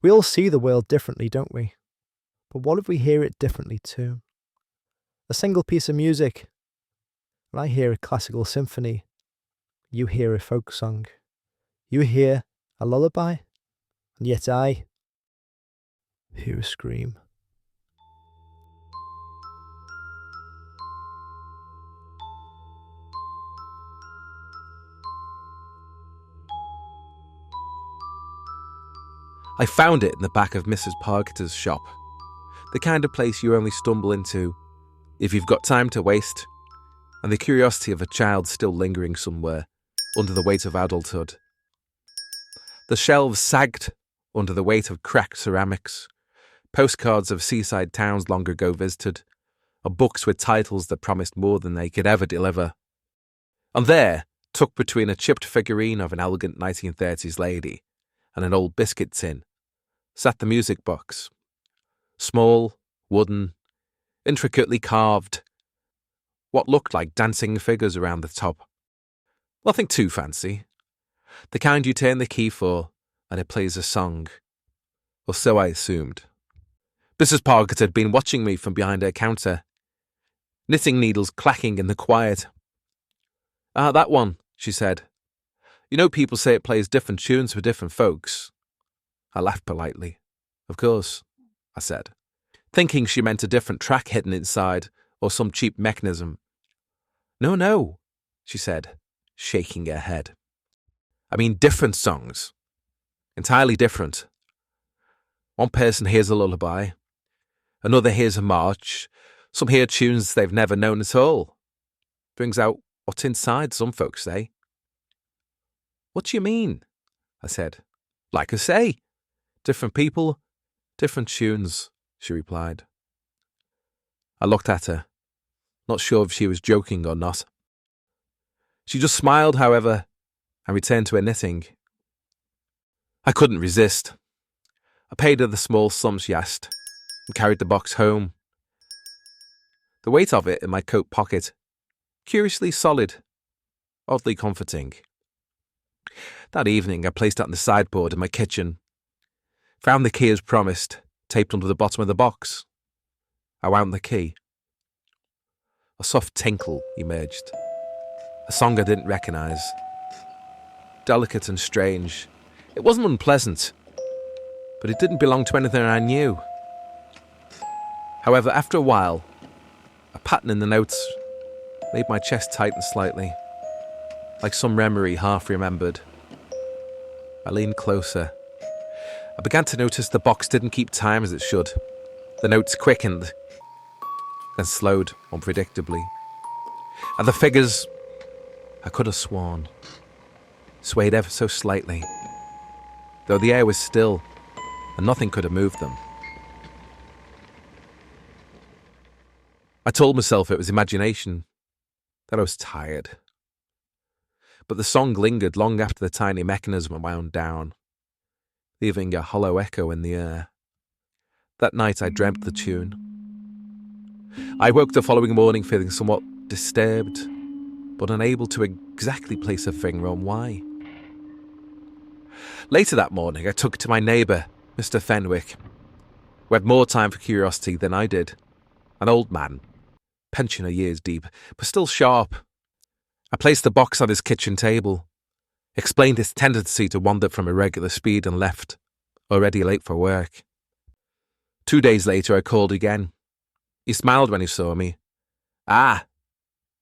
We all see the world differently, don't we? But what if we hear it differently too? A single piece of music. When I hear a classical symphony, you hear a folk song. You hear a lullaby, and yet I hear a scream. I found it in the back of Mrs. Parker's shop. The kind of place you only stumble into if you've got time to waste and the curiosity of a child still lingering somewhere under the weight of adulthood. The shelves sagged under the weight of cracked ceramics, postcards of seaside towns long ago visited, and books with titles that promised more than they could ever deliver. And there, tucked between a chipped figurine of an elegant 1930s lady and an old biscuit tin, sat the music box. Small, wooden, intricately carved, what looked like dancing figures around the top. Nothing too fancy. The kind you turn the key for and it plays a song. Or so I assumed. Mrs. Parker had been watching me from behind her counter, knitting needles clacking in the quiet. "Ah, that one," she said. "You know people say it plays different tunes for different folks." I laughed politely. "Of course," I said, thinking she meant a different track hidden inside or some cheap mechanism. No, she said, shaking her head. "I mean different songs. Entirely different. One person hears a lullaby, another hears a march, some hear tunes they've never known at all. Brings out what's inside, some folks say." "What do you mean?" I said. "Like I say, different people, different tunes," she replied. I looked at her, not sure if she was joking or not. She just smiled, however, and returned to her knitting. I couldn't resist. I paid her the small sum she asked and carried the box home. The weight of it in my coat pocket, curiously solid, oddly comforting. That evening I placed it on the sideboard in my kitchen. Found the key as promised, taped under the bottom of the box. I wound the key. A soft tinkle emerged. A song I didn't recognise. Delicate and strange. It wasn't unpleasant, but it didn't belong to anything I knew. However, after a while, a pattern in the notes made my chest tighten slightly, like some memory half remembered. I leaned closer. I began to notice the box didn't keep time as it should. The notes quickened, then slowed unpredictably. And the figures, I could have sworn, swayed ever so slightly, though the air was still and nothing could have moved them. I told myself it was imagination, that I was tired. But the song lingered long after the tiny mechanism wound down, leaving a hollow echo in the air. That night I dreamt the tune. I woke the following morning feeling somewhat disturbed, but unable to exactly place a finger on why. Later that morning I took it to my neighbour, Mr. Fenwick, who had more time for curiosity than I did. An old man, pensioner years deep, but still sharp. I placed the box on his kitchen table, explained his tendency to wander from irregular speed and left, already late for work. 2 days later I called again. He smiled when he saw me. "Ah,"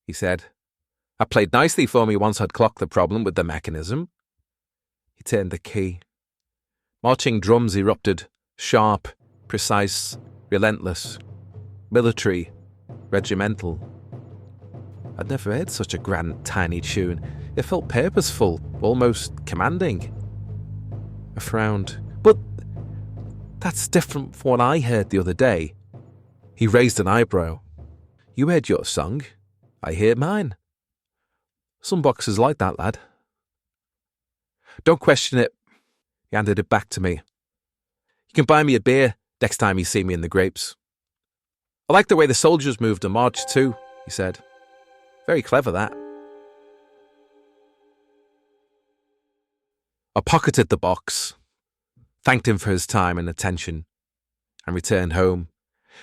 he said, "that played nicely for me once I'd clocked the problem with the mechanism." He turned the key. Marching drums erupted, sharp, precise, relentless, military, regimental. I'd never heard such a grand, tiny tune. It felt purposeful, almost commanding. I frowned. "But that's different from what I heard the other day." He raised an eyebrow. "You heard your song. I hear mine. Some boxes like that, lad." "Don't question it." He handed it back to me. "You can buy me a beer next time you see me in the grapes." "I like the way the soldiers moved and marched too," he said. "Very clever, that." I pocketed the box, thanked him for his time and attention, and returned home,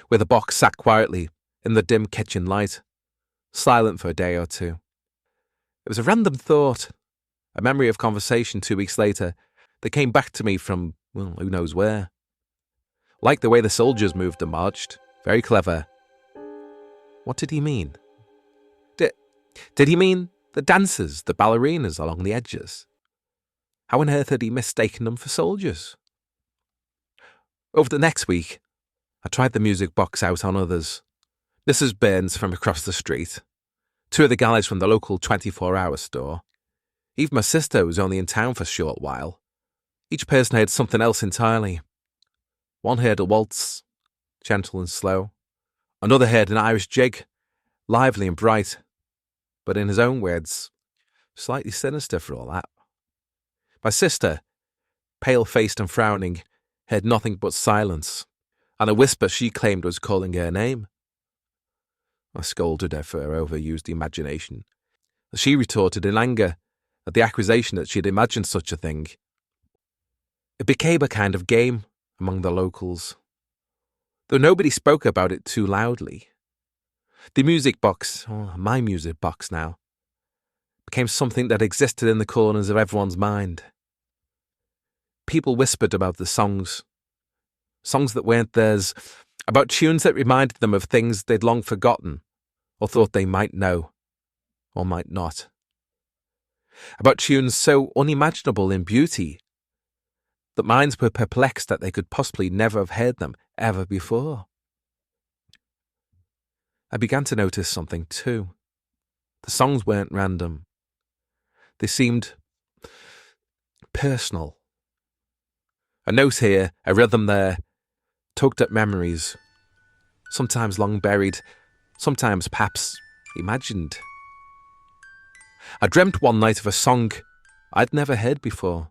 where the box sat quietly in the dim kitchen light, silent for a day or two. It was a random thought, a memory of conversation 2 weeks later that came back to me from, well, who knows where. Like the way the soldiers moved and marched. Very clever. What did he mean? Did he mean the dancers, the ballerinas along the edges? How on earth had he mistaken them for soldiers? Over the next week, I tried the music box out on others. Mrs. Burns from across the street, 2 of the guys from the local 24-hour store. Even my sister was only in town for a short while. Each person heard something else entirely. One heard a waltz, gentle and slow. Another heard an Irish jig, lively and bright, but in his own words, slightly sinister for all that. My sister, pale-faced and frowning, heard nothing but silence, and a whisper she claimed was calling her name. I scolded her for her overused imagination. She retorted in anger at the accusation that she had imagined such a thing. It became a kind of game among the locals, though nobody spoke about it too loudly. The music box, my music box now, became something that existed in the corners of everyone's mind. People whispered about the songs that weren't theirs, about tunes that reminded them of things they'd long forgotten or thought they might know or might not. About tunes so unimaginable in beauty that minds were perplexed that they could possibly never have heard them ever before. I began to notice something too. The songs weren't random. They seemed personal. A note here, a rhythm there, tugged at memories, sometimes long buried, sometimes perhaps imagined. I dreamt one night of a song I'd never heard before,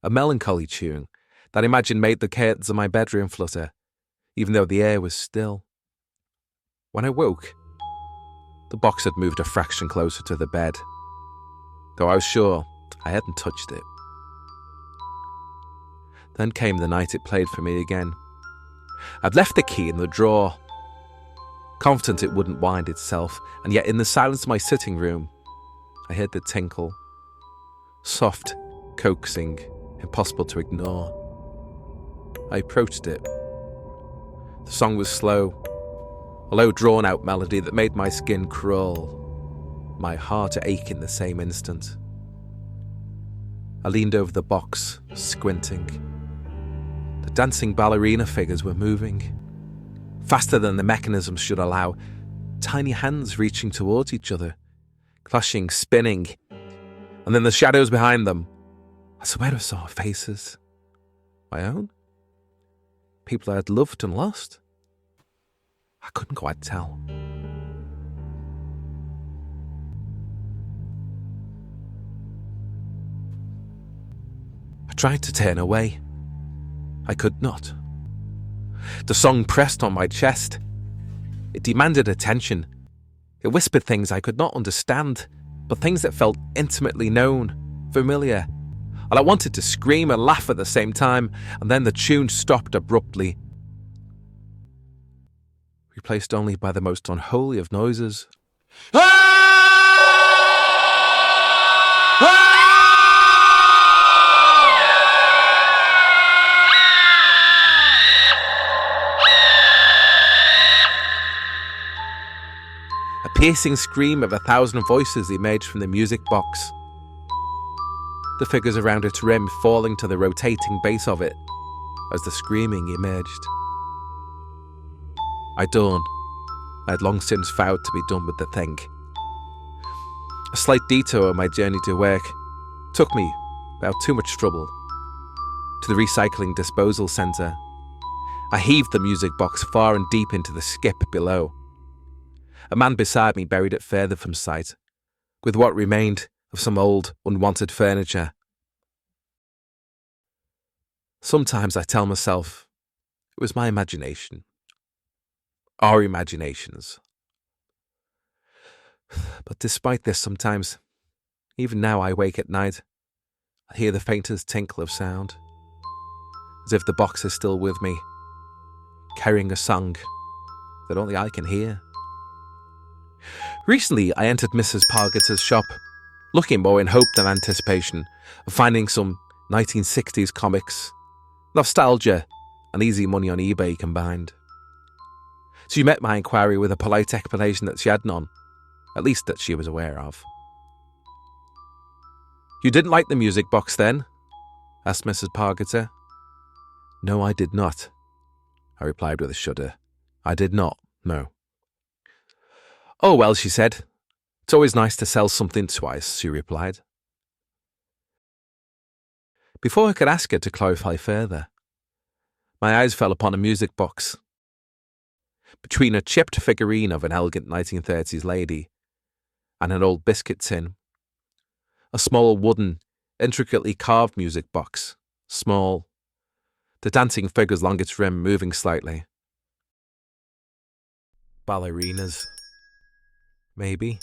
a melancholy tune that I imagined made the curtains of my bedroom flutter, even though the air was still. When I woke, the box had moved a fraction closer to the bed, though I was sure I hadn't touched it. Then came the night it played for me again. I'd left the key in the drawer, confident it wouldn't wind itself, and yet in the silence of my sitting room, I heard the tinkle. Soft, coaxing, impossible to ignore. I approached it. The song was slow, a low drawn-out melody that made my skin crawl, my heart ache in the same instant. I leaned over the box, squinting. The dancing ballerina figures were moving, faster than the mechanism should allow, tiny hands reaching towards each other, clashing, spinning, and then the shadows behind them. I swear I saw faces. My own? People I had loved and lost? I couldn't quite tell. I tried to turn away. I could not. The song pressed on my chest. It demanded attention. It whispered things I could not understand, but things that felt intimately known, familiar. And I wanted to scream and laugh at the same time, and then the tune stopped abruptly, replaced only by the most unholy of noises. A piercing scream of 1,000 voices emerged from the music box. The figures around its rim falling to the rotating base of it as the screaming emerged. I had long since vowed to be done with the thing. A slight detour on my journey to work took me, without too much trouble, to the recycling disposal centre. I heaved the music box far and deep into the skip below. A man beside me buried it further from sight, with what remained of some old, unwanted furniture. Sometimes I tell myself it was my imagination. Our imaginations. But despite this, sometimes, even now I wake at night, I hear the faintest tinkle of sound. as if the box is still with me, carrying a song that only I can hear. Recently, I entered Mrs. Pargeter's shop, looking more in hope than anticipation of finding some 1960s comics, nostalgia, and easy money on eBay combined. She met my inquiry with a polite explanation that she had none, at least that she was aware of. "You didn't like the music box then?" asked Mrs. Pargeter. "No, I did not," I replied with a shudder. "I did not, no." "Oh well," she said. "It's always nice to sell something twice," she replied. Before I could ask her to clarify further, my eyes fell upon a music box. Between a chipped figurine of an elegant 1930s lady and an old biscuit tin, a small wooden, intricately carved music box, small, the dancing figures along its rim moving slightly. Ballerinas. Maybe.